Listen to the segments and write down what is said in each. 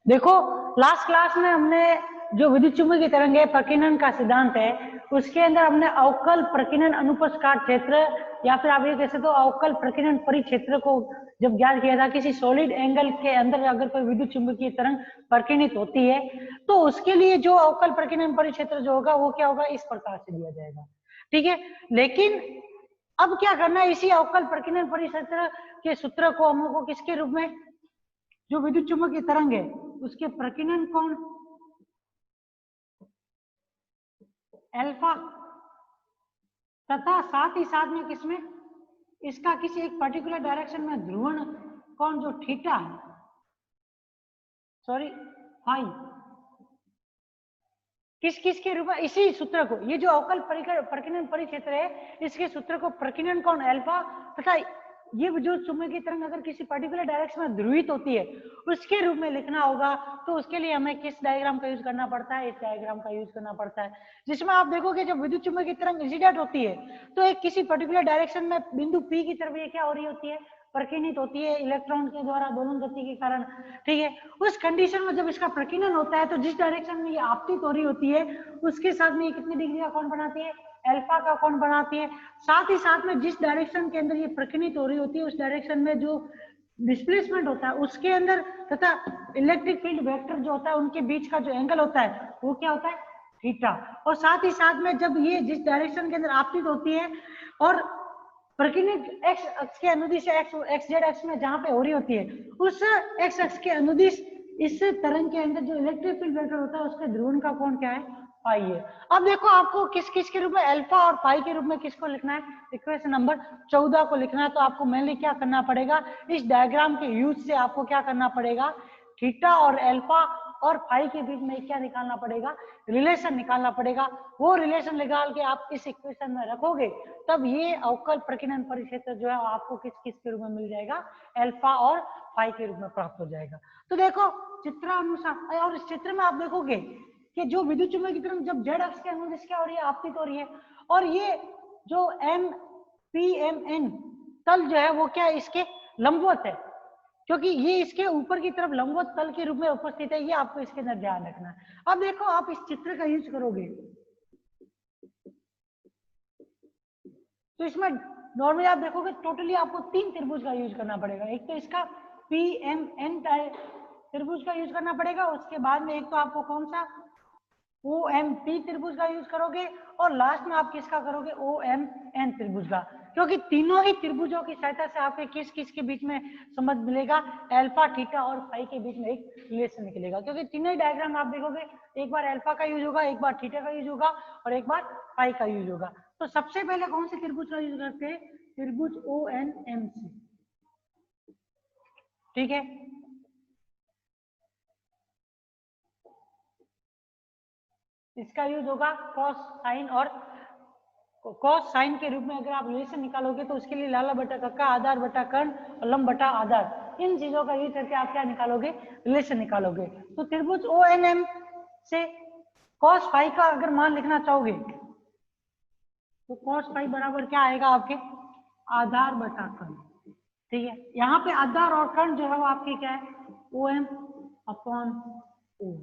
देखो last class में हमने जो विद्युत चुम्बकीय तरंग है, प्रकीर्णन का सिद्धांत है, उसके अंदर हमने अवकल प्रकीर्णन अनुप्रस्थ क्षेत्र या फिर आप ये कह सकते हो अवकल प्रकीर्णन परिक्षेत्र को जब ज्ञात किया था। किसी सॉलिड एंगल के अंदर अगर कोई विद्युत चुम्बकीय तरंग प्रकीर्णित होती है तो उसके लिए जो अवकल प्रकीर्णन परिक्षेत्र जो होगा वो क्या होगा, इस प्रकार से दिया जाएगा। ठीक है, लेकिन अब क्या करना है, इसी अवकल प्रकीर्णन परिक्षेत्र के सूत्र को हम लोग को किसके रूप में, जो विद्युत चुम्बकीय तरंग है उसके प्रकीर्णन कोण अल्फा तथा साथ ही साथ में किसमें, इसका किसी एक पर्टिकुलर डायरेक्शन में ध्रुवण कोण जो थीटा है, सॉरी फाई, किस किस के रूप में, इसी सूत्र को, ये जो अवकल प्रकीर्णन परिक्षेत्र है इसके सूत्र को प्रकीर्णन कोण अल्फा तथा ये जो चुंबकीय तरंग अगर किसी पर्टिकुलर डायरेक्शन में ध्रुवित होती है उसके रूप में लिखना होगा। तो उसके लिए हमें किस डायग्राम का यूज करना पड़ता है, इस डायग्राम का यूज करना पड़ता है, जिसमें आप देखोगे जब विद्युत चुंबकीय तरंग इंसिडेंट होती है तो एक किसी पर्टिकुलर डायरेक्शन में बिंदु P की तरफ ये क्या हो रही होती है, प्रकीर्णित होती है इलेक्ट्रॉन के द्वारा दोलन गति के कारण। ठीक है, उस कंडीशन में जब इसका प्रकीर्णन होता है तो जिस डायरेक्शन में ये आपतित हो रही होती है उसके साथ में ये कितनी डिग्री का कोण बनाती है, अल्फा का कोण बनाती है। साथ ही साथ में जिस डायरेक्शन के अंदर ये प्रकीर्णित हो रही होती है उस डायरेक्शन में जो डिस्प्लेसमेंट होता है उसके अंदर तथा इलेक्ट्रिक फील्ड वेक्टर जो होता है उनके बीच का जो एंगल होता है वो क्या होता है, थीटा। और साथ ही साथ में जब ये जिस डायरेक्शन के अंदर आपतित होती है और प्रकीर्णित एक्स अक्ष के अनुदिश एक्स जेड अक्ष में जहां पे हो रही होती है उस एक्स अक्ष के अनुदिश इस तरंग के अंदर जो इलेक्ट्रिक फील्ड वेक्टर होता है उसके ध्रुवण का कोण क्या है, फाई है। अब देखो आपको किस किस के रूप में, अल्फा और फाई के रूप में किसको लिखना है, इक्वेशन नंबर 14 को लिखना है। तो आपको मेनली क्या करना पड़ेगा, इस डायग्राम के यूज से आपको क्या करना पड़ेगा, थीटा और अल्फा और फाई के बीच में क्या निकालना पड़ेगा, रिलेशन निकालना पड़ेगा। वो रिलेशन निकाल के आप इस इक्वेशन में रखोगे तब ये अवकल प्रकीर्णन परिक्षेत्र जो है आपको किस किस के रूप में मिल जाएगा, अल्फा और फाई के रूप में प्राप्त हो जाएगा। तो देखो चित्रानुसार, और इस चित्र में आप देखोगे कि जो विद्युत चुम्बकीय की तरफ जब जेड अक्ष के अनुदिश क्या हो रही है, आपतित हो रही है, और ये जो एम पी एम एन तल जो है वो क्या है, इसके लंबवत है, क्योंकि ये इसके ऊपर की तरफ लंबवत तल के रूप में उपस्थित है। ये आपको इसके अंदर ध्यान रखना है। अब देखो आप इस चित्र का यूज करोगे तो इसमें नॉर्मली आप देखोगे टोटली आपको 3 त्रिभुज का यूज करना पड़ेगा। एक तो इसका पी एम एन त्रिभुज का यूज करना पड़ेगा, उसके बाद में एक तो आपको कौन सा ओ एम पी त्रिभुज का यूज करोगे, और लास्ट में आप किसका करोगे, ओ एम एन त्रिभुज का, क्योंकि तीनों ही त्रिभुजों की सहायता से आपके किस किस के बीच में संबंध मिलेगा, अल्फा थीटा और फाई के बीच में एक रिलेशन निकलेगा। क्योंकि तीनों ही डायग्राम आप देखोगे एक बार अल्फा का यूज होगा, एक बार थीटा का यूज होगा और एक बार फाई का यूज होगा। तो सबसे पहले कौन से त्रिभुज का यूज करते हैं, त्रिभुज ओ एन एम सी। ठीक है, इसका यूज होगा कॉस साइन, और कॉस साइन के रूप में अगर आप रिलेशन निकालोगे तो उसके लिए लाला बटा कक्का आधार बटा कर्ण और लंब बटा आधार, इन चीजों का यूज करके आप क्या निकालोगे, रिलेशन निकालोगे। तो त्रिभुज ओ एन एम से कॉस फाई का अगर मान लिखना चाहोगे तो कॉस फाई बराबर क्या आएगा आपके, आधार बटा कर्ण। ठीक है, यहाँ पे आधार और कर्ण जो है वो आपके क्या है, ओ एम अपॉन ओ।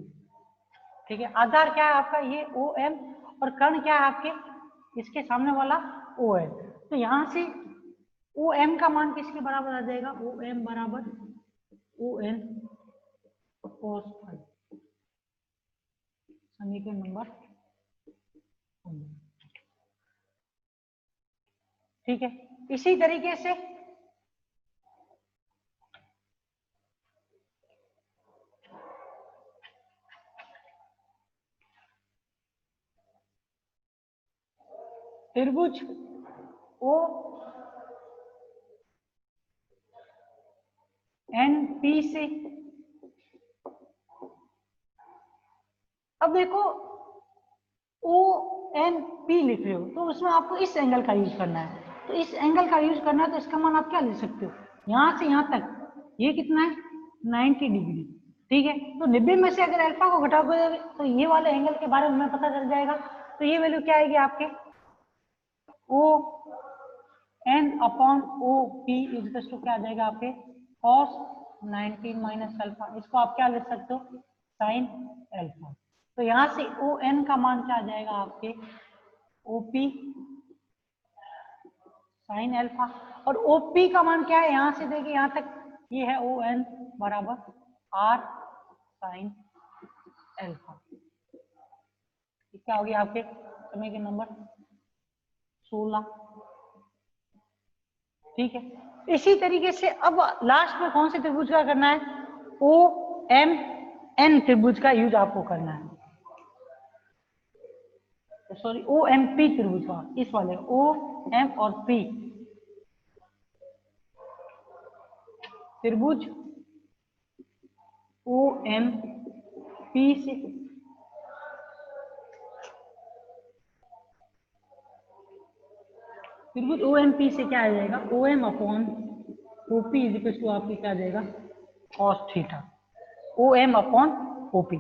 ठीक है, आधार क्या है आपका ये ओ एम, और कर्ण क्या है आपके इसके सामने वाला ओ एन। तो यहां से ओ एम का मान किसके बराबर आ जाएगा, ओ एम बराबर ओ एन कोस फाई, समीकरण नंबर 19। ठीक है, इसी तरीके से त्रिभुज ओ एन पी से, अब देखो ओ एन पी लिख रहे हो तो उसमें आपको इस एंगल का यूज करना है। तो इस एंगल का यूज करना है तो इसका मान आप क्या ले सकते हो, यहां से यहां तक ये कितना है, 90 डिग्री। ठीक है, तो 90 में से अगर अल्फा को घटाओगे तो ये वाले एंगल के बारे में हमें पता चल जाएगा। तो ये वैल्यू क्या आएगी आपके, O N upon O P is to क्या आ जाएगा आपके, कॉस 19 माइनस अल्फा, इसको आप क्या लिख सकते हो, साइन अल्फा। तो यहाँ से ओ एन का मान क्या आ जाएगा आपके, ओपी साइन अल्फा, और ओपी का मान क्या है, यहाँ से देखिए यहाँ तक ये है ओ एन बराबर आर साइन अल्फा। क्या होगी आपके समय के नंबर 16। ठीक है, इसी तरीके से अब लास्ट में कौन से त्रिभुज का करना है, ओ एम एन त्रिभुज का यूज आपको करना है, सॉरी ओ एम पी त्रिभुज का, इस वाले ओ एम और पी त्रिभुज ओ एम पी से त्रिभुज ओ एम पी से क्या आ जाएगा, O M upon O P is equal to आपकी क्या आ जाएगा, cos theta, O M upon OP.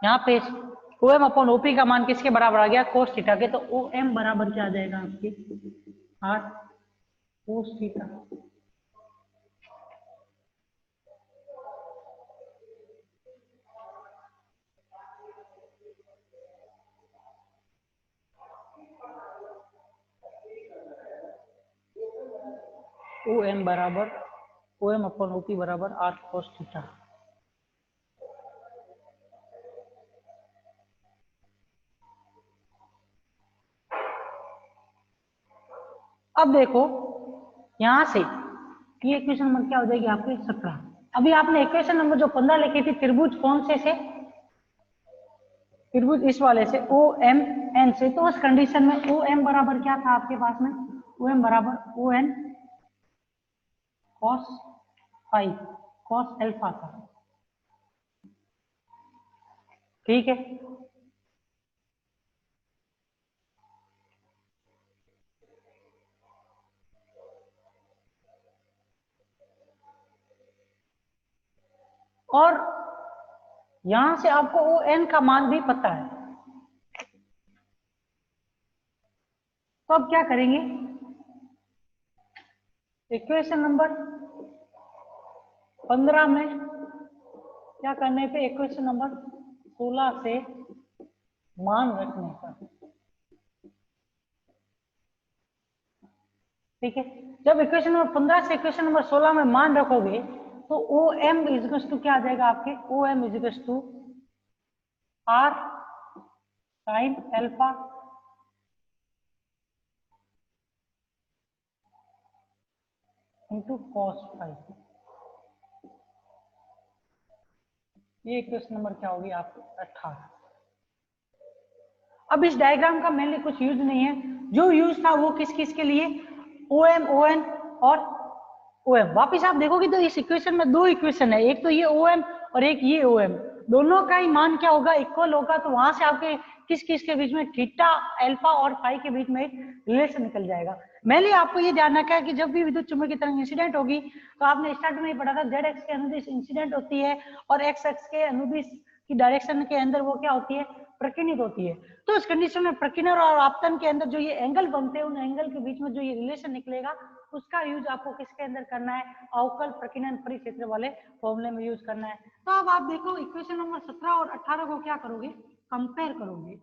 यहाँ पे ओ एम अपॉन ओपी का मान किसके बराबर आ गया, कोस थीटा के, तो ओ एम बराबर क्या आ जाएगा आपके R cos theta. O M बराबर ओ एम अपॉन ओपी बराबर आर कोस थीटा। अब देखो यहां से ये इक्वेशन नंबर क्या हो जाएगी आपकी 17। अभी आपने इक्वेशन नंबर जो 15 लिखी थी त्रिभुज कौन से त्रिभुज इस वाले से ओ एम एन से, तो उस कंडीशन में ओ एम बराबर क्या था आपके पास में, ओ एम बराबर O N cos phi cos alpha था। ठीक है, और यहां से आपको ओ एन का मान भी पता है, तो अब क्या करेंगे, इक्वेशन नंबर 15 में क्या करने पे, इक्वेशन नंबर 16 से मान रखने पर। ठीक है, जब इक्वेशन नंबर 15 से इक्वेशन नंबर 16 में मान रखोगे तो ओ एम इजिकल्स टू क्या आ जाएगा आपके, O M equals to R sine alpha into cos phi. ये इक्वेशन नंबर क्या होगी आपकी 18। अब इस डायग्राम का मेनली कुछ यूज नहीं है, जो यूज था वो किस किस के लिए, ओ एन और ओ एम। वापिस आप देखोगे तो इस इक्वेशन में दो इक्वेशन है, एक तो ये ओ एम और एक ये ओ एम, दोनों का ही मान क्या होगा, इक्वल होगा, तो वहां से आपके किस किस के बीच में थीटा अल्फा और फाई के बीच में एक रिलेशन निकल जाएगा। मेनली आपको ये जानना क्या है कि जब भी विद्युत चुंबकीय तरंग इंसिडेंट होगी तो आपने स्टार्ट में ही पढ़ा था जेड एक्स के अनुदिश इंसिडेंट होती है और एक्स एक्स के अनुदिश की डायरेक्शन के अंदर वो क्या होती है, प्रकीर्णित होती है। तो इस कंडीशन में प्रकीर्णन और आपतन के अंदर जो ये एंगल बनते हैं उन एंगल के बीच में जो ये रिलेशन निकलेगा उसका यूज आपको किसके अंदर करना है, अवकल प्रकीर्णन परिक्षेत्र वाले फॉर्मूले में यूज करना है। तो अब आप देखो इक्वेशन नंबर 17 और 18 को क्या करोगे, कंपेयर करोगे।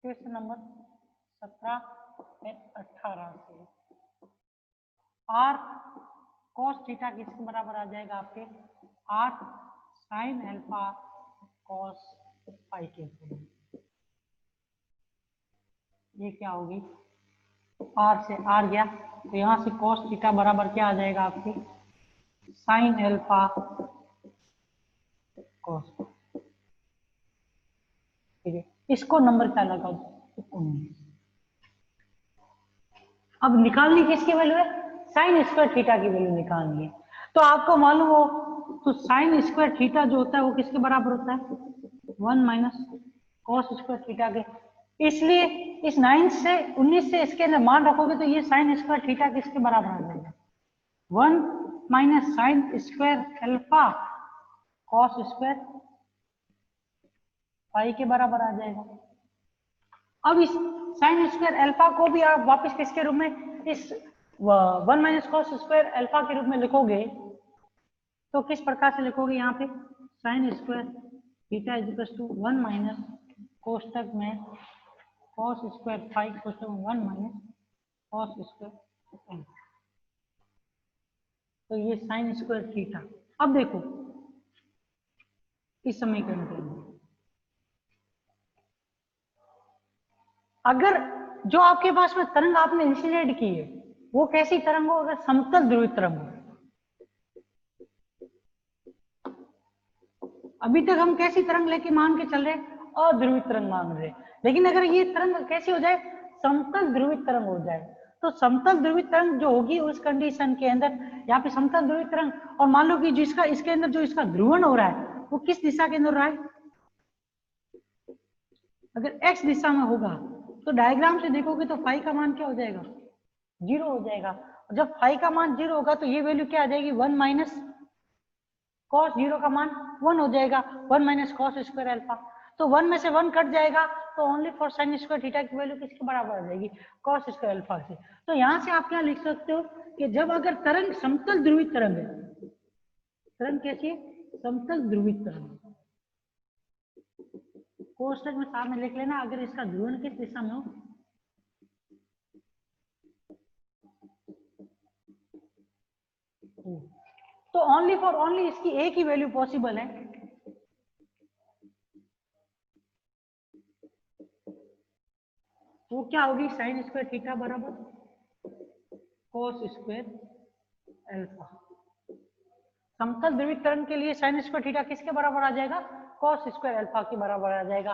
इक्वेशन नंबर 17 और 18 से आर कॉस थीटा किसके बराबर आ जाएगा आपके, R sine alpha cos phi के। ये क्या होगी, आर से आर गया तो यहां से कॉस थीटा बराबर क्या आ जाएगा आपके, साइन अल्फा कॉस। ठीक है, इसको नंबर क्या लगाओ, 19। अब निकालनी किसकी वैल्यू है, साइन स्क्वायर थीटा की वैल्यू निकालनी है। तो आपको मालूम हो तो साइन स्क्वायर थीटा जो होता है वो किसके बराबर होता है, 1 माइनस कॉस स्क्वायर थीटा के। इसलिए इस 9 से 19 से इसके अंदर मान रखोगे तो ये साइन स्क्वायर थीटा किसके बराबर आ जाएगा, 1 minus sine square alpha cos square pi के बराबर आ जाएगा। अब इस साइन स्क्वायर अल्फा को भी आप वापस किसके रूप में, इस 1 माइनस कॉस स्क्वायर अल्फा के रूप में लिखोगे तो किस प्रकार से लिखोगे, यहाँ पे sine square theta is equal to 1 minus कोष्टक में कॉस स्क्वायर फाई कोष्टक में 1 माइनस कॉस स्क्वायर। तो ये साइन स्क्वायर थीटा। अब देखो इस समीकरण के अंदर अगर जो आपके पास में तरंग आपने इंसिडेंट की है वो कैसी तरंग हो, अगर समतल ध्रुवित तरंग हो। अभी तक हम कैसी तरंग लेके मान के चल रहे हैं, अध्रुवित तरंग मान रहे हैं, लेकिन अगर ये तरंग कैसी हो जाए, समतल ध्रुवित तरंग हो जाए, तो समतल ध्रुवित तरंग जो होगी उस कंडीशन के अंदर यहाँ पे समतल ध्रुवित तरंग, और मान लो कि जिसका इसके अंदर जो इसका ध्रुवण हो रहा है वो किस दिशा के अंदर हो रहा है, अगर x दिशा में होगा तो डायग्राम से देखोगे तो फाई का मान क्या हो जाएगा, 0 हो जाएगा। और जब फाई का मान 0 होगा तो ये वैल्यू क्या आ जाएगी, 1 माइनस कॉस 0 का मान 1 हो जाएगा, 1 माइनस कॉस स्क्वायर अल्फा। तो 1 में से 1 कट जाएगा तो only for sign square theta की वैल्यू किसके बराबर आ जाएगी, कॉस स्क्वायर अल्फा से। तो यहाँ से आप क्या लिख सकते हो कि जब अगर तरंग समतल ध्रुवित तरंग है, तरंग कैसी है, समतल ध्रुवित तरंग, कोष्टक में सामने लिख लेना, अगर इसका ध्रुवण किस दिशा में हो, तो ओनली फॉर ओनली इसकी एक ही वैल्यू पॉसिबल है, वो क्या होगी, साइन स्क्वायर थीटा बराबर कॉस स्क्वायर अल्फा। समतल ध्रुवित तरंग के लिए साइन स्क्वायर थीटा किसके बराबर आ जाएगा, कॉस स्क्वायर अल्फा के बराबर आ जाएगा।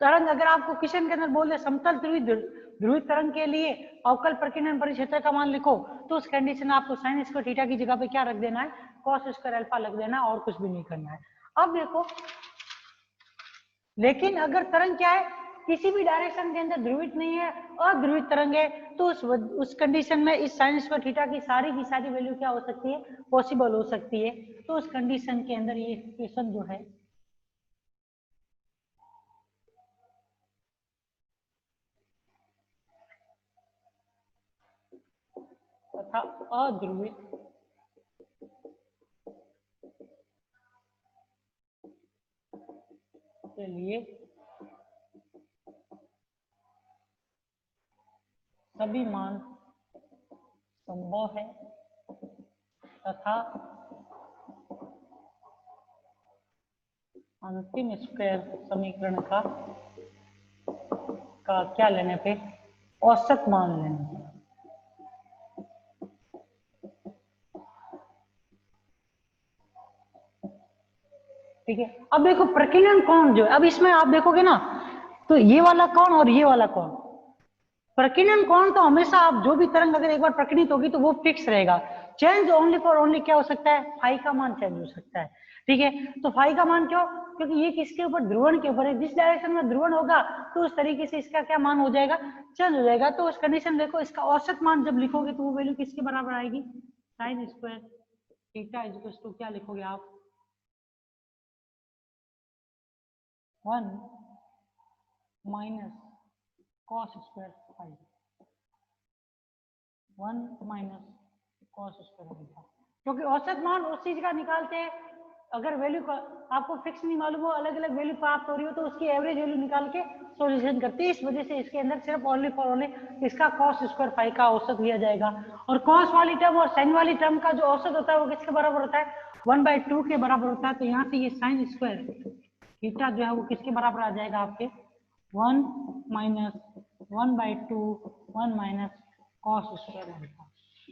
तरंग अगर आपको क्वेश्चन के अंदर बोल दे समतल ध्रुवित तरंग के लिए अवकल प्रकीर्णन परिक्षेत्र का मान लिखो, तो उस कंडीशन में आपको साइन स्क्वायर थीटा की जगह पे क्या रख देना है, कॉस स्क्वायर अल्फा लग देना है, और कुछ भी नहीं करना है। अब देखो, लेकिन अगर तरंग क्या है, किसी भी डायरेक्शन के अंदर ध्रुवित नहीं है, अध्रुवित तरंग है, तो उस कंडीशन में इस साइन स्क्वायर थीटा की सारी वैल्यू क्या हो सकती है, पॉसिबल हो सकती है। तो उस कंडीशन के अंदर ये इक्वेशन जो है तथा अध्रुवित के लिए सभी मान संभव है तथा अंतिम स्क्वायर समीकरण का क्या लेने पे, औसत मान लेने पे। ठीक है, अब देखो प्रकीर्णन कोण जो है, अब इसमें आप देखोगे ना तो ये वाला कोण और ये वाला कोण, प्रकीर्णन कोण तो हमेशा आप जो भी तरंग अगर एक बार प्रकीर्णित होगी तो वो फिक्स रहेगा, चेंज ओनली फॉर ओनली क्या हो सकता है, फाई का मान चेंज हो सकता है। ठीक है, तो फाई का मान क्यों, क्योंकि ये किसके ऊपर, ध्रुवण के ऊपर है, जिस डायरेक्शन में ध्रुवण होगा तो उस तरीके से इसका क्या मान हो जाएगा, चेंज हो जाएगा। तो उस कंडीशन देखो, इसका औसत मान जब लिखोगे तो वो वैल्यू किसके बराबर आएगी, sine square theta is equal to क्या लिखोगे आप, 1 minus cos square phi, 1 minus cos square alpha. क्योंकि औसत मान उस चीज का निकालते हैं, अगर वैल्यू का आपको फिक्स नहीं मालूम हो, अलग अलग वैल्यू प्राप्त हो रही हो, तो उसकी एवरेज वैल्यू निकाल के सॉल्यूशन करते हैं। इस वजह से इसके अंदर सिर्फ ओनली फॉर ओनली इसका कॉस स्क्वायर फाई का औसत लिया जाएगा, और कॉस वाली टर्म और साइन वाली टर्म का जो औसत होता है वो किसके बराबर होता है, 1/2 के बराबर होता है। तो यहाँ से ये साइन स्क्वायर थीटा जो है वो किसके बराबर आ जाएगा आपके, 1 minus 1/2 1 minus cos square alpha.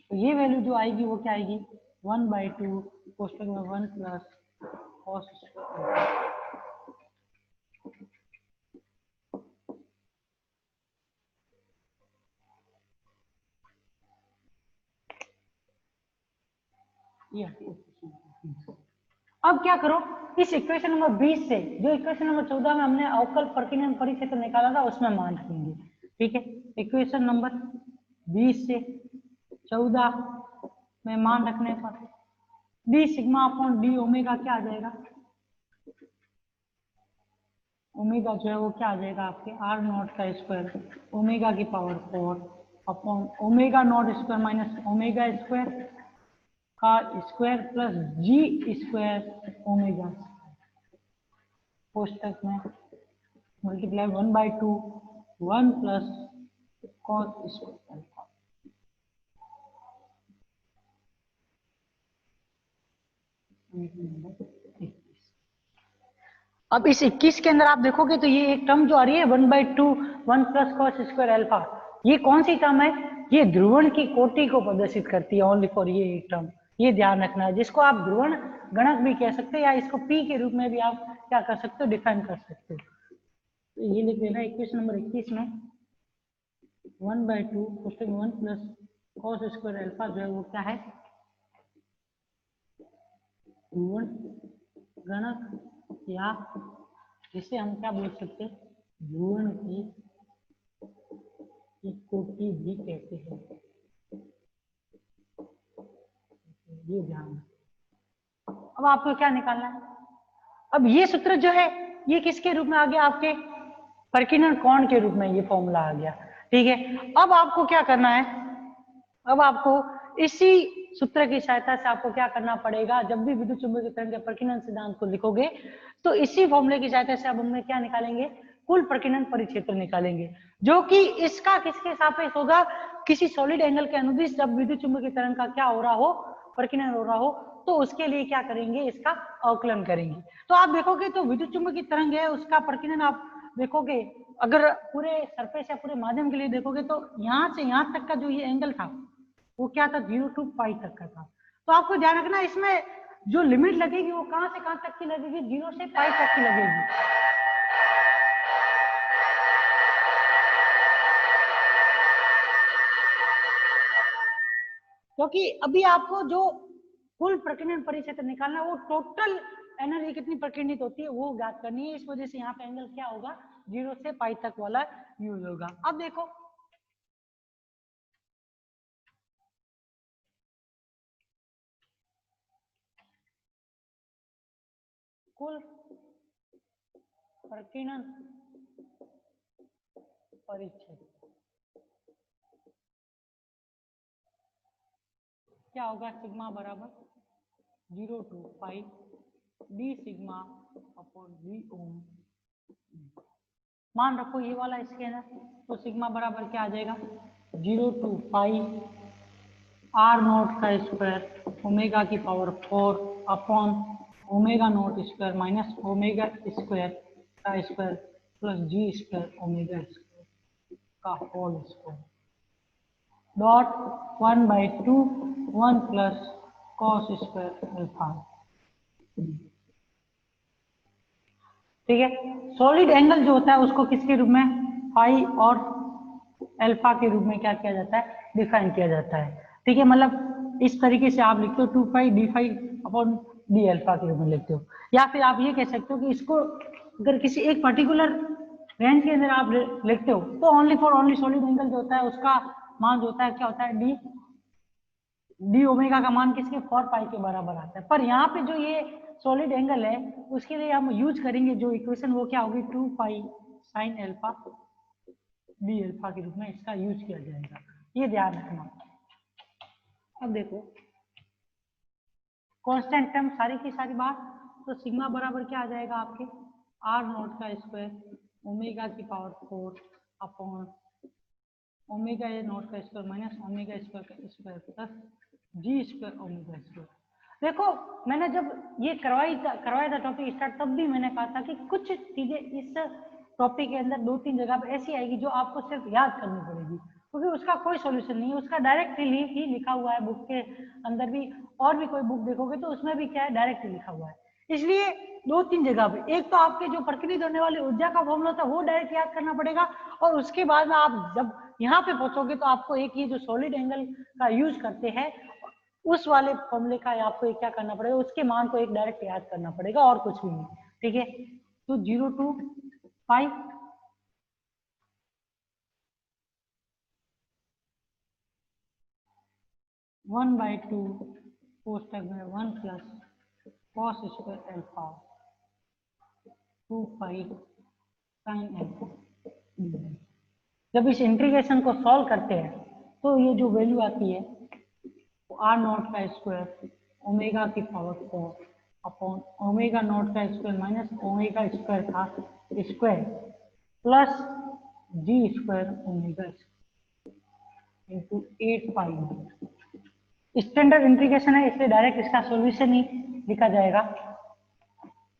तो ये वैल्यू जो आएगी वो क्या आएगी, 1/2 कोष्टक में 1 प्लस कॉस स्क्वायर। अब क्या करो, इस इक्वेशन नंबर 20 से जो इक्वेशन नंबर 14 में हमने अवकल प्रकीर्णन परिक्षेत्र निकाला था उसमें मान रखेंगे। ठीक है, इक्वेशन नंबर 20 से 14 में मान रखने पर D sigma upon d omega क्या आ जाएगा, ओमेगा जो है वो क्या आ जाएगा आपके आर नॉट का स्क्वायर ओमेगा की power 4 upon omega naught square minus omega square का square plus g square omega कोष्टक में multiply 1/2 1 plus cos square alpha. अब इस 21 के अंदर आप देखोगे तो ये एक टर्म जो आ रही है 1/2 1 प्लस कॉस स्क्वायर अल्फा, ये कौन सी टर्म है? ये ध्रुवण की कोटि को प्रदर्शित करती है ओनली फॉर ये एक टर्म। ये ध्यान रखना है, जिसको आप ध्रुवण गणक भी कह सकते हो या इसको पी के रूप में भी आप क्या कर सकते हो, डिफाइन कर सकते हो। तो ये लिख देना इक्वेशन नंबर 21 में 1/2 कोष्टक 1 प्लस कॉस स्क्वायर अल्फा जो है वो क्या है, ध्रुवण गणक या जिसे हम क्या बोल सकते हैं, ध्रुवण की कोटि भी कहते हैं। ये ध्यान। अब आपको क्या निकालना है? अब ये सूत्र जो है ये किसके रूप में आ गया, आपके प्रकीर्णन कोण के रूप में ये फॉर्मूला आ गया। ठीक है, अब आपको क्या करना है, अब आपको इसी सूत्र की सहायता से आपको क्या करना पड़ेगा, जब भी विद्युत चुंबकीय तरंग के प्रकीर्णन सिद्धांत को लिखोगे तो इसी फॉर्मूले की सहायता से अब हम क्या निकालेंगे, कुल प्रकीर्णन परिक्षेत्र निकालेंगे, जो कि इसका किसके सापेक्ष होगा, किसी सॉलिड एंगल के अनुदिश जब विद्युत चुंबकीय तरंग का क्या हो रहा हो, प्रकीर्णन हो रहा हो, तो उसके लिए क्या करेंगे, इसका अवकलन करेंगे। तो आप देखोगे तो विद्युत चुंबकीय तरंग है उसका प्रकीर्णन आप देखोगे, अगर पूरे सरफेस या पूरे माध्यम के लिए देखोगे तो यहाँ से यहाँ तक का जो ये एंगल था वो क्या था, 0 to पाई तक का था। तो आपको ध्यान रखना इसमें जो लिमिट लगेगी वो कहां से कहां तक की लगेगी, 0 से पाई तक की लगेगी। क्योंकि अभी आपको जो कुल प्रकीर्णन परिक्षेत्र निकालना है वो टोटल एनर्जी कितनी प्रकीर्णित होती है वो ज्ञात करनी है, इस वजह से यहाँ पे एंगल क्या होगा, 0 से पाई तक वाला यूज होगा। अब देखो कुल प्रकीर्णन परिक्षेत्र क्या होगा, सिग्मा बराबर 0 to pi d sigma upon d ओम। मान रखो ये वाला स्केल है तो सिग्मा बराबर क्या आ जाएगा, 0 to पाई आर नॉट का स्क्वायर ओमेगा की power 4 upon omega naught square minus omega square का square plus g square omega square का whole square dot 1/2 1 plus cos square alpha. ठीक है, सॉलिड एंगल जो होता है उसको किसके रूप में, फाई और अल्फा के रूप में क्या किया जाता है, डिफाइन किया जाता है। ठीक है, मतलब इस तरीके से आप लिखते हो 2 pi d phi upon d alpha के रूप में लिखते हो, या फिर आप ये कह सकते हो कि इसको अगर किसी एक पर्टिकुलर रेंज के अंदर आप लिखते हो तो only for only solid angle जो होता है उसका मान जो होता है क्या होता है, डी ओमेगा का मान किसके 4 पाई के बराबर आता है। पर यहाँ पे जो ये सॉलिड एंगल है उसके लिए हम यूज करेंगे जो इक्वेशन वो क्या होगी, 2 pi sine alpha D alpha के रूप में इसका यूज किया जाएगा, ये ध्यान रखना। अब देखो कांस्टेंट टर्म सारी की सारी बात, तो सिग्मा बराबर क्या आ जाएगा आपके आर नॉट का स्क्वायर ओमेगा की power 4 upon omega A not का स्क्वायर माइनस ओमेगा स्क्वायर का square plus g square omega square. देखो मैंने जब ये करवाया था टॉपिक स्टार्ट तब भी मैंने कहा था कि कुछ चीजें इस टॉपिक के अंदर 2-3 जगह पे ऐसी आएगी जो आपको सिर्फ याद करनी पड़ेगी, क्योंकि उसका कोई सॉल्यूशन नहीं है, उसका डायरेक्टली ही लिखा हुआ है बुक के अंदर भी, और भी कोई बुक देखोगे तो उसमें भी क्या है, डायरेक्टली लिखा हुआ है। इसलिए 2-3 जगह पे एक तो आपके जो प्रकीर्णित होने वाली ऊर्जा का फॉर्मूला था वो डायरेक्ट याद करना पड़ेगा, और उसके बाद में आप जब यहाँ पे पहुंचोगे तो आपको एक ये जो सॉलिड एंगल का यूज करते हैं उस वाले फॉर्मूले का आपको एक क्या करना पड़ेगा, उसके मान को एक डायरेक्ट याद करना पड़ेगा और कुछ भी नहीं। ठीक है, तो 0 to pi one by two कोष्टक में 1 plus cos square alpha 2 pi sine alpha. जब इस इंटीग्रेशन को सॉल्व करते हैं तो ये जो वैल्यू आती है वो आर नॉट का स्क्वायर ओमेगा की पावर 4 अपॉन ओमेगा नॉट का स्क्वायर माइनस ओमेगा स्क्वायर का square plus g square omega into 8 पाई। स्टैंडर्ड इंटीग्रेशन है इसलिए डायरेक्ट इसका सॉल्यूशन ही लिखा जाएगा।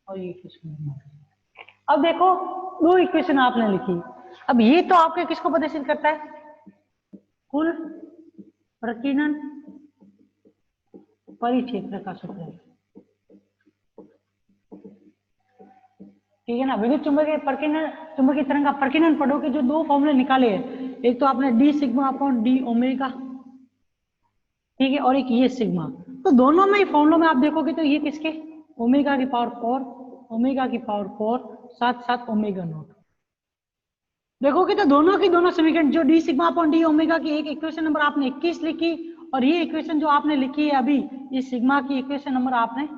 और ये इक्वेशन अब देखो दो इक्वेशन आपने लिखी। अब ये तो आपके किसको प्रदर्शित करता है? कुल प्रकीर्णन परिक्षेत्र का सूत्र, ठीक है ना। विद्युत चुंबकीय प्रकीर्णन चुंबकीय तरंग का प्रकीर्णन पढ़ोगे जो दो फॉर्मूले निकाले हैं, एक तो आपने D sigma upon d omega, ठीक है, और एक ये सिग्मा। तो दोनों में फॉर्मूलों में आप देखोगे तो ये किसके ओमेगा की पावर 4 ओमेगा की पावर 4 साथ साथ ओमेगा नॉट। देखोगे तो दोनों की दोनों समीकरण जो D sigma upon d omega की एक इक्वेशन नंबर आपने 21 लिखी और ये इक्वेशन जो आपने लिखी है अभी इस सिग्मा की इक्वेशन नंबर आपने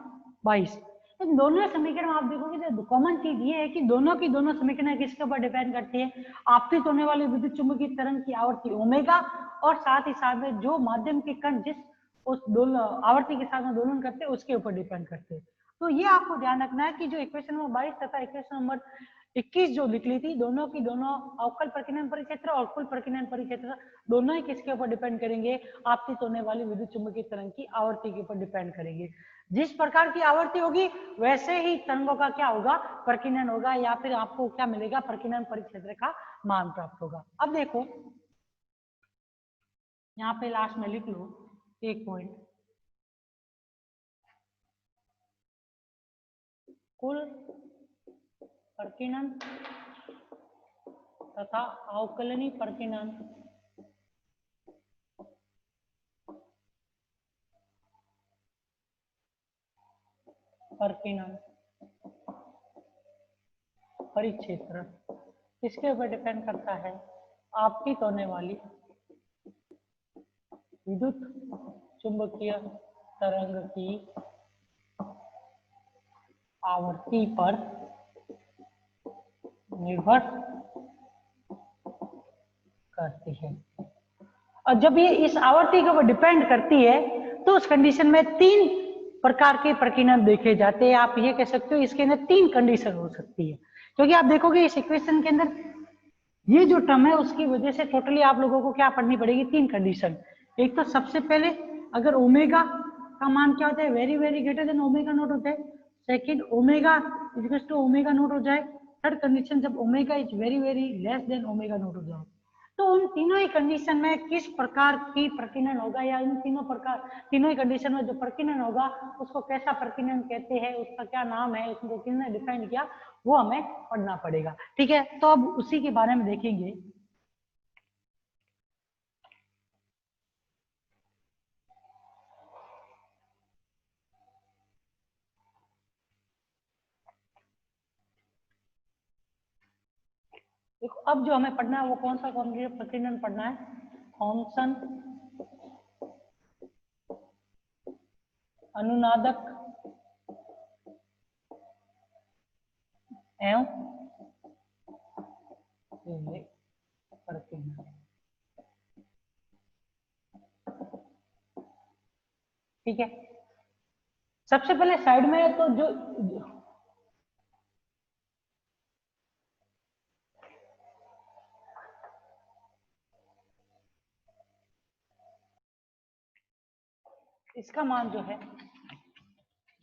22। इन दोनों समीकरण में आप देखोगे तो कॉमन चीज ये है कि दोनों की दोनों समीकरण किसके ऊपर डिपेंड करती है? आपतित होने वाले विद्युत चुंबकीय तरंग की आवृत्ति ओमेगा और साथ ही साथ में जो माध्यम के कण जिस उस दोनों आवृत्ति के साथ में दोलन करते हैं उसके ऊपर डिपेंड करते हैं। तो ये आपको ध्यान रखना है कि जो इक्वेशन नंबर 22 तथा इक्वेशन नंबर 21 जो लिख ली थी दोनों की दोनों अवकल प्रकीर्णन परिक्षेत्र और कुल प्रकीर्णन परिक्षेत्र दोनों ही किसके ऊपर डिपेंड करेंगे? आपतित होने वाली विद्युत चुंबकीय तरंग की आवृत्ति के ऊपर डिपेंड करेंगे। जिस प्रकार की आवृत्ति होगी वैसे ही तरंगों का क्या होगा? प्रकीर्णन होगा या फिर आपको क्या मिलेगा? प्रकीर्णन परिक्षेत्र का मान प्राप्त होगा। अब देखो यहाँ पे लास्ट में लिख लो एक पॉइंट, कुल प्रकीर्णन तथा अवकलनी प्रकीर्णन परिक्षेत्र किसके ऊपर डिपेंड करता है? आपतित होने वाली विद्युत चुंबकीय तरंग की आवृत्ति पर निर्भर करती है। और जब ये इस आवृत्ति के ऊपर डिपेंड करती है तो उस कंडीशन में तीन प्रकार के प्रकीर्णन देखे जाते हैं। आप ये कह सकते हो इसके अंदर तीन कंडीशन हो सकती है, क्योंकि आप देखोगे इस इक्वेशन के अंदर ये जो टर्म है उसकी वजह से टोटली आप लोगों को क्या पढ़नी पड़ेगी? तीन कंडीशन। एक तो सबसे पहले अगर ओमेगा का मान क्या होता है? Very very greater than omega naught होता है। Second omega equals to omega naught हो जाए। थर्ड कंडीशन जब omega is very very less than omega naught हो जाए। तो उन तीनों ही कंडीशन में किस प्रकार की प्रकीर्णन होगा या इन तीनों ही कंडीशन में जो प्रकीर्णन होगा उसको कैसा प्रकीर्णन कहते हैं, उसका क्या नाम है, उसको किसने डिफाइन किया, वो हमें पढ़ना पड़ेगा। ठीक है, तो अब उसी के बारे में देखेंगे। देखो अब जो हमें पढ़ना है वो कौन सा प्रकीर्णन पढ़ना है? थॉमसन अनुनादक एवं प्रकीर्णन। ठीक है, सबसे पहले साइड में तो जो इसका मान जो है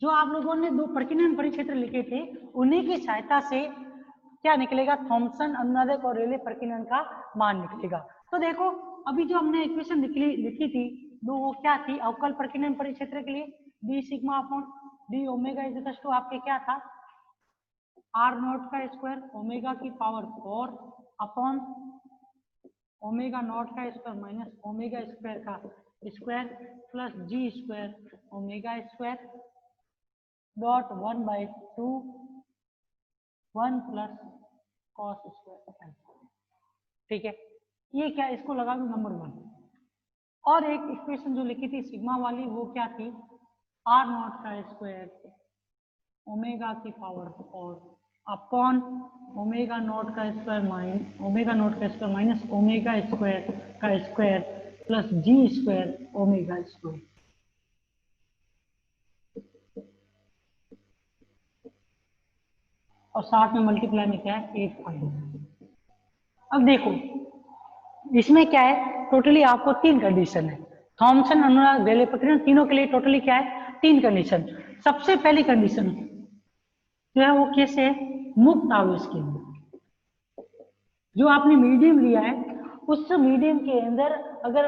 जो आप लोगों ने दो प्रकीर्णन परिक्षेत्र लिखे थे उन्हीं की सहायता से क्या निकलेगा? थॉमसन अनुनादक और रेले प्रकीर्णन का मान निकलेगा। तो देखो अभी जो हमने इक्वेशन लिखी थी दो वो क्या थी? अवकल प्रकीर्णन परिक्षेत्र के लिए d sigma upon d omega is equal to आपके क्या था? आर नॉट का स्क्वायर ओमेगा की पावर 4 अपॉन ओमेगा नॉट का स्क्वायर माइनस ओमेगा स्क्वायर का square plus g square omega square dot 1/2 1 plus cos square. ठीक है, ये क्या? इसको लगा दो नंबर 1। और एक इक्वेशन जो लिखी थी सिग्मा वाली वो क्या थी? आर नॉट का स्क्वायर ओमेगा की पावर 4 अपॉन ओमेगा नॉट का स्क्वायर माइनस ओमेगा नॉट का स्क्वायर माइनस ओमेगा स्क्वायर का square plus g square omega square. और साथ में मल्टीप्लाई में क्या है 8 पाई। अब देखो इसमें क्या है, टोटली आपको 3 कंडीशन है, थॉमसन, अनुनाद, बेले, प्रकीर्णन, तीनों के लिए टोटली क्या है 3 कंडीशन। सबसे पहली कंडीशन जो है वो कैसे है, मुक्त आवेश के अंदर जो आपने मीडियम लिया है उस मीडियम के अंदर अगर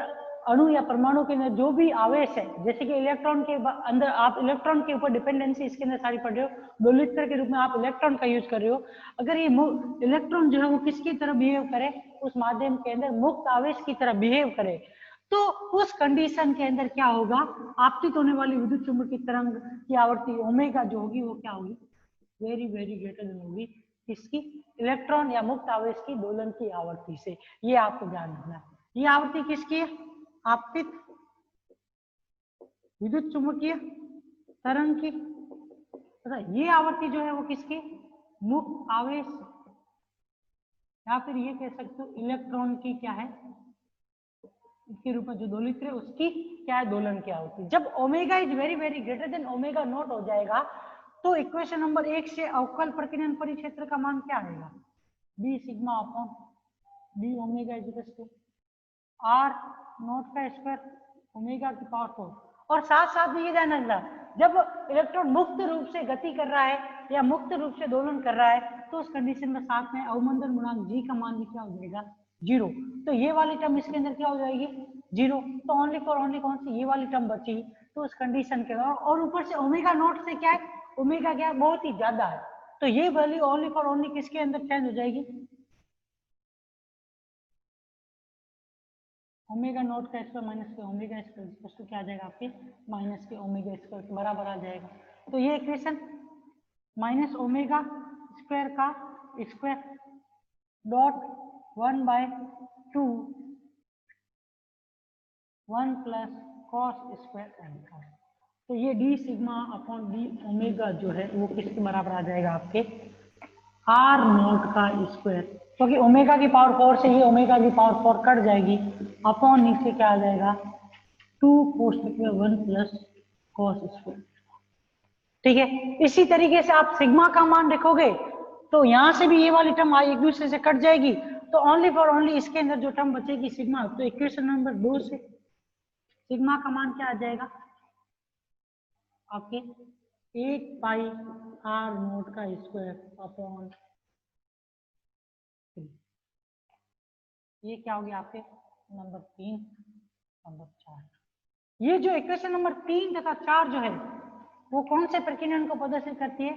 अणु या परमाणु के अंदर जो भी आवेश है, जैसे कि इलेक्ट्रॉन के अंदर आप इलेक्ट्रॉन के ऊपर डिपेंडेंसी इसके अंदर सारी पढ़ रहे हो, दोलित्र के रूप में आप इलेक्ट्रॉन का यूज कर रहे हो, अगर ये इलेक्ट्रॉन जो है वो किसकी तरह बिहेव करे, उस माध्यम के अंदर मुक्त आवेश की तरह बिहेव करे, तो उस कंडीशन के अंदर क्या होगा, आपतित होने वाली विद्युत चुंबकीय तरंग की आवृत्ति ओमेगा जो होगी वो क्या होगी, वेरी वेरी ग्रेटर देन होगी किसकी, इलेक्ट्रॉन या मुक्त आवेश की दोलन की आवृत्ति से। ये आपको ध्यान रखना है, ये आवृत्ति किसकी है, आपतित विद्युत चुंबकीय तरंग की, तथा ये आवृत्ति जो है वो किसकी, मुक्त आवेश या फिर ये कह सकते हो इलेक्ट्रॉन की क्या है इसके रूप में जो दोलित्र है उसकी क्या है दोलन की आवृत्ति। जब omega is very very greater than omega naught हो जाएगा तो इक्वेशन नंबर 1 से अवकल प्रकीर्णन परिक्षेत्र का मान क्या आएगा, d sigma upon d omega is equal to R naught का स्क्वायर ओमेगा की पावर 4। और साथ साथ में ये ध्यान रखना, जब इलेक्ट्रॉन मुक्त रूप से गति कर रहा है या मुक्त रूप से दोलन कर रहा है तो उस कंडीशन में साथ में अवमंदन गुणांक जी का मान भी क्या हो जाएगा, 0। तो ये वाली टर्म इसके अंदर क्या हो जाएगी 0, तो ओनली फॉर ओनली कौन सी ये वाली टर्म बची, तो उस कंडीशन के अंदर और ऊपर से ओमेगा नॉट से क्या है, ओमेगा क्या है बहुत ही ज्यादा है, तो ये वैल्यू ओनली फॉर ओनली किसके अंदर चेंज हो जाएगी, ओमेगा नॉट का स्क्वायर माइनस के ओमेगा स्क्वायर तो क्या आ जाएगा आपके माइनस के ओमेगा स्क्वायर के बराबर आ जाएगा। तो ये इक्वेशन माइनस ओमेगा स्क्वायर का square dot 1/2 1 plus cos square alpha, तो ये D sigma upon d omega जो है वो किसके बराबर आ जाएगा आपके आर नॉट का स्क्वायर, क्योंकि तो ओमेगा की पावर 4 से ही ओमेगा की पावर 4 कट जाएगी, अपॉन नीचे क्या आ जाएगा 2 cos square 1 plus cos square. ठीक है, इसी तरीके से आप सिग्मा का मान रखोगे तो यहां से भी ये वाली टर्म एक दूसरे से कट जाएगी, तो ओनली फॉर ओनली इसके अंदर जो टर्म बचेगी सिग्मा, तो इक्वेशन नंबर 2 से सिग्मा का मान क्या आ जाएगा आपके 8 पाई आर नोट का स्क्वायर अपॉन, ये क्या हो गया आपके नंबर 3 नंबर 4। ये जो इक्वेशन नंबर 3 तथा 4 जो है वो कौन से प्रकीर्णन को प्रदर्शित करती है,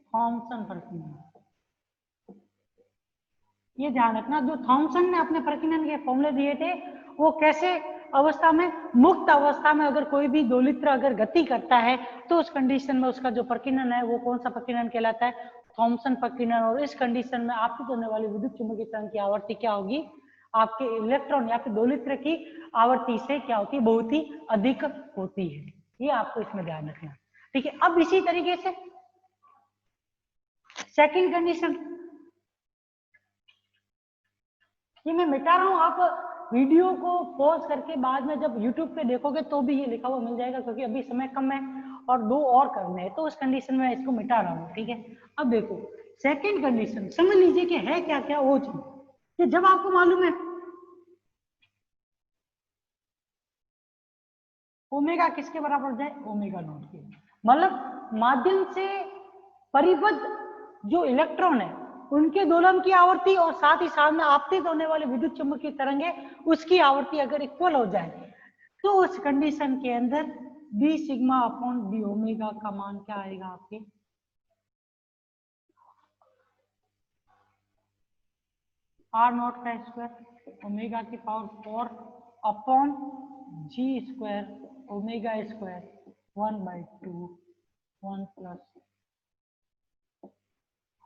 थॉमसन प्रकीर्णन। ये ध्यान रखना, जो थॉमसन ने अपने प्रकीर्णन के फॉर्मूले दिए थे वो कैसे अवस्था में, मुक्त अवस्था में अगर कोई भी दोलित्र अगर गति करता है तो उस कंडीशन में उसका जो प्रकीर्णन है वो कौन सा प्रकीर्णन कहलाता है, थॉमसन प्रकीर्णन। और इस कंडीशन में आपतित होने वाली विद्युत चुंबकीय तरंग की आवृत्ति क्या होगी, आपके इलेक्ट्रॉन या फिर दोलित्र की आवृत्ति से क्या होती है, बहुत ही अधिक होती है। ये आपको इसमें ध्यान रखना। ठीक है, अब इसी तरीके से सेकंड कंडीशन, ये मैं मिटा रहा हूं, आप वीडियो को पॉज करके बाद में जब YouTube पे देखोगे तो भी ये लिखा हुआ मिल जाएगा, क्योंकि अभी समय कम है और 2 और करने हैं, तो उस कंडीशन में इसको मिटा रहा हूँ। ठीक है, अब देखो सेकंड कंडीशन समझ लीजिए कि है क्या क्या वो चीज कि जब आपको मालूम है ओमेगा किसके बराबर हो जाए, ओमेगा नॉट के, मतलब माध्यम से परिबद्ध जो इलेक्ट्रॉन है उनके दोलन की आवृत्ति और साथ ही साथ में आपतित होने वाले विद्युत चुंबकीय तरंग है उसकी आवृत्ति अगर इक्वल हो जाए तो उस कंडीशन के अंदर D sigma upon d omega का मान क्या आएगा आपके, आर नॉट का स्क्वायर ओमेगा की power 4 upon g square omega square 1/2 1 plus.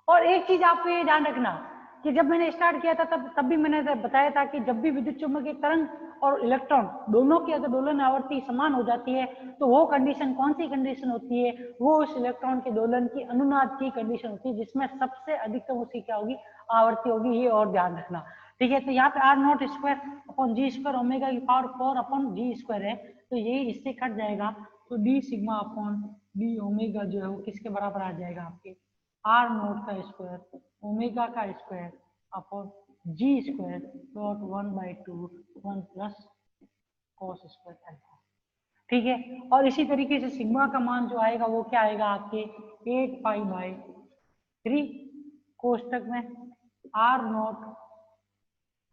और एक चीज आपको ये ध्यान रखना, कि जब मैंने स्टार्ट किया था तब भी मैंने बताया था कि जब भी विद्युत चुम्बकीय तरंग और इलेक्ट्रॉन दोनों की अगर दोलन आवृत्ति समान हो जाती है तो वो कंडीशन कौन सी कंडीशन होती है, वो उस इलेक्ट्रॉन के दोलन की अनुनाद की कंडीशन होती है, जिसमें सबसे अधिकतम उसकी क्या होगी, आवृत्ति होगी। ये और ध्यान रखना, ठीक है। तो यहाँ पे r naught square upon g square omega की पावर 4 अपॉन जी स्क्वायर है, तो ये इससे कट जाएगा, तो d sigma upon d omega जो है वो किसके बराबर आ जाएगा, आपके आर नॉट का स्क्वायर ओमेगा का square upon g square dot 1/2 1 plus cos square alpha, ठीक है। और इसी तरीके से सिग्मा का मान जो आएगा वो क्या आएगा, आपके 8π/3 कोष्टक में आर नॉट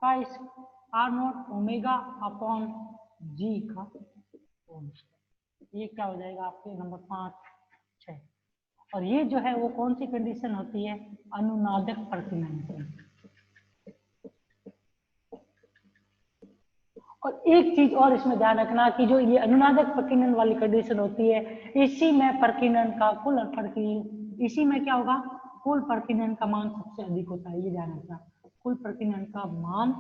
का आर नॉट ओमेगा अपॉन जी का होल स्क्वायर। ये क्या हो जाएगा आपके नंबर 5 6। और ये जो है वो कौन सी कंडीशन होती है, अनुनादक प्रकीर्णन की। और एक चीज और इसमें ध्यान रखना कि जो ये अनुनादक प्रकीर्णन वाली कंडीशन होती है, इसी में प्रकीर्णन का कुल इसी में क्या होगा, कुल प्रकीर्णन का मान सबसे अधिक होता है। ये ध्यान रखना, कुल प्रकीर्णन का मान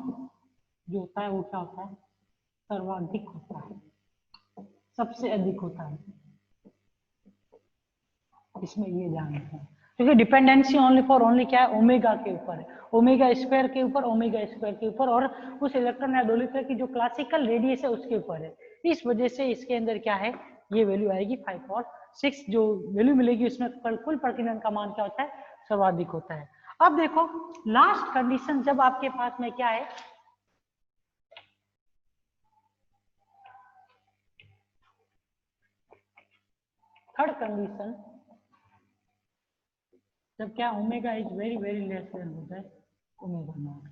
जो होता है वो क्या होता है, सर्वाधिक होता है, सबसे अधिक होता है। इसमें ये ध्यान रखना, क्योंकि डिपेंडेंसी ओनली क्या है, ओमेगा के ऊपर है, ओमेगा स्क्वायर के ऊपर, ओमेगा स्क्वायर के ऊपर, और उस इलेक्ट्रॉन या दोलित्र की जो क्लासिकल रेडियस है उसके ऊपर है। इस वजह से इसके अंदर क्या है, ये वैल्यू आएगी 5 और 6, जो वैल्यू मिलेगी उसमें कुल प्रकीर्णन का मान क्या होता है, सर्वाधिक होता है। अब देखो लास्ट कंडीशन, जब आपके पास में क्या है, थर्ड कंडीशन, जब क्या omega is very very less then होता है ओमेगा नॉट,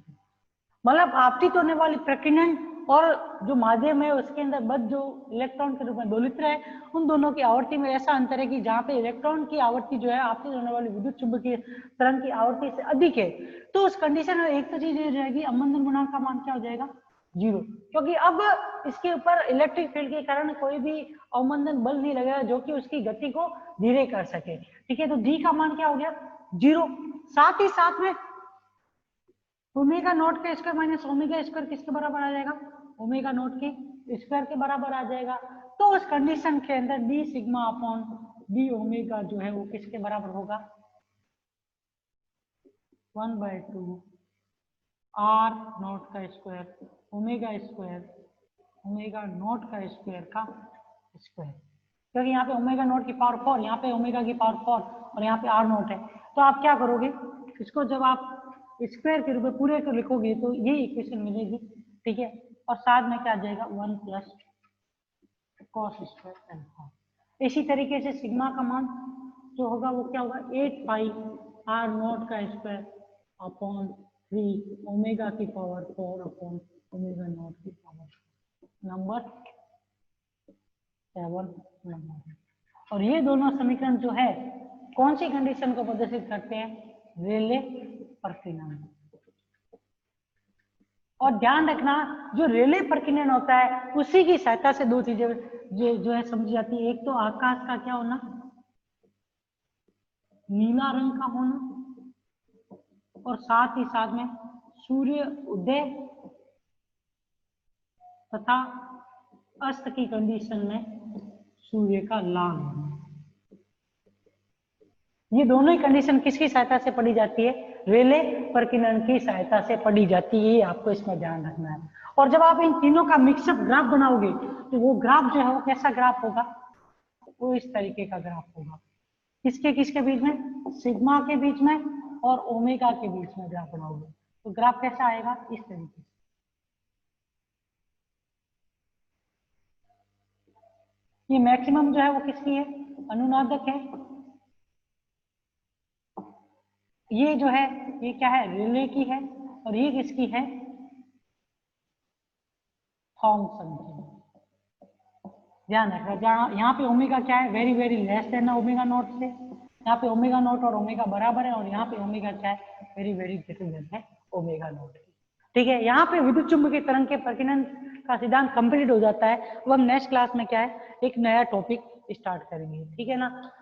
मतलब आपतित होने वाली प्रकीर्णन और जो माध्यम है उसके अंदर बद जो इलेक्ट्रॉन के रूप में दोलित्र है, उन दोनों की आवृत्ति में ऐसा अंतर है कि जहाँ पे इलेक्ट्रॉन की आवृत्ति जो है आपतित होने वाली विद्युत चुंबकीय तरंग की आवृत्ति से अधिक है, तो उस कंडीशन में एक तो चीज हो जाएगी, अवमंदन गुणांक का मान क्या हो जाएगा, 0, क्योंकि अब इसके ऊपर इलेक्ट्रिक फील्ड के कारण कोई भी अवमंदन बल नहीं लगेगा जो कि उसकी गति को धीरे कर सके, ठीक है। तो डी का मान क्या हो गया, 0। साथ ही साथ में ओमेगा नॉट का स्क्वायर माइनस ओमेगा स्क्वायर किसके बराबर आ जाएगा, ओमेगा नॉट के स्क्वायर के बराबर आ जाएगा। तो उस कंडीशन के अंदर D sigma upon d omega जो है वो किसके बराबर होगा, 1/2 आर नॉट का स्क्वायर ओमेगा नॉट का स्क्वायर का स्क्वायर, क्योंकि यहाँ पे ओमेगा नॉट की पावर 4, यहाँ पे ओमेगा की पावर 4 और यहाँ पे आर नॉट है। तो आप क्या करोगे, इसको जब आप स्क्वायर के रूप में पूरे को लिखोगे तो ये इक्वेशन मिलेगी, ठीक है। और साथ में क्या आ जाएगा, 1 प्लस कॉस स्क्वायर अल्फा। इसी तरीके से सिग्मा का मान जो होगा वो क्या होगा, 8π आर नॉट का स्क्वायर अपॉन 3 ओमेगा की पावर 4 अपॉन ओमेगा नॉट की पावर नंबर 7 नंबर। और ये दोनों समीकरण जो है कौन सी कंडीशन को प्रदर्शित करते हैं, रेले प्रकीर्णन। और ध्यान रखना जो रेले प्रकीर्णन होता है उसी की सहायता से दो चीजें जो है समझी जाती है, एक तो आकाश का क्या होना, नीला रंग का होना, और साथ ही साथ में सूर्य उदय तथा अस्त की कंडीशन में सूर्य का लाल होना। ये दोनों ही कंडीशन किसकी सहायता से पढ़ी जाती है, रेले प्रकीर्णन की सहायता से पढ़ी जाती है, आपको इसमें ध्यान रखना है। और जब आप इन तीनों का मिक्सअप ग्राफ बनाओगे तो वो ग्राफ जो है वो कैसा ग्राफ होगा, वो इस तरीके का ग्राफ होगा, किसके किसके बीच में, सिग्मा के बीच में और ओमेगा के बीच में ग्राफ बनाओगे तो ग्राफ कैसा आएगा, इस तरीके से। ये मैक्सिमम जो है वो किसकी है, अनुनादक है, ये जो है ये क्या है, रिले की है, और ये किसकी है, थॉमसन की। ध्यान रखना, यहाँ पे ओमेगा क्या है, very very less than omega not से, यहाँ पे ओमेगा नॉट और ओमेगा बराबर है, और यहाँ पे ओमेगा क्या है, वेरी वेरी ग्रेटर देन है ओमेगा नॉट, ठीक है। यहाँ पे विद्युत चुम्बकीय तरंग के प्रकीर्णन का सिद्धांत कंप्लीट हो जाता है। अब हम नेक्स्ट क्लास में क्या है, एक नया टॉपिक स्टार्ट करेंगे, ठीक है ना।